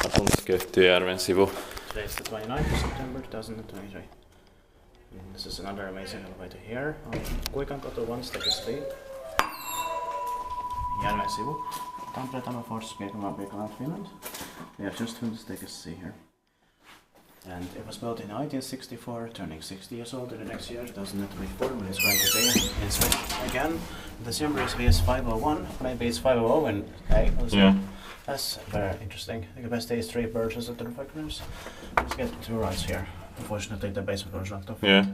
Asuntoketju Järvensivu. Today is the 29th of September 2023. And this is another amazing elevator here on Kuikankatu 1 step street. Järvensivu. Tampere, Finland. We have just finished the see here. And it was built in 1964, turning 60 years old in the next year, 2024, when it's going to be inspected again. The number is VS501, maybe it's 500 and A. Yeah. That's very interesting. The capacity is 3 persons at the reflectors. Let's get 2 rides here. Unfortunately, the basement was locked off. Yeah.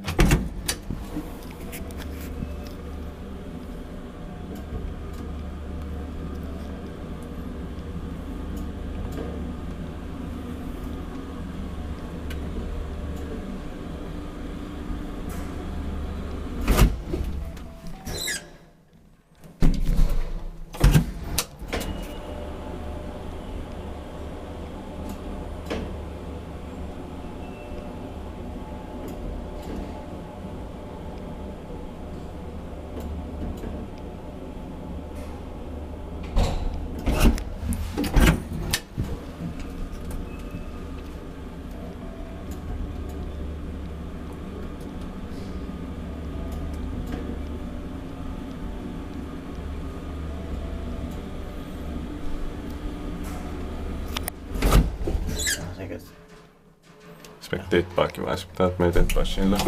Späck tippaakin vai täältä me tippaa sillä.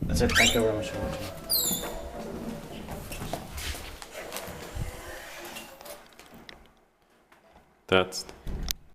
That's it, thank you very much for watching. That's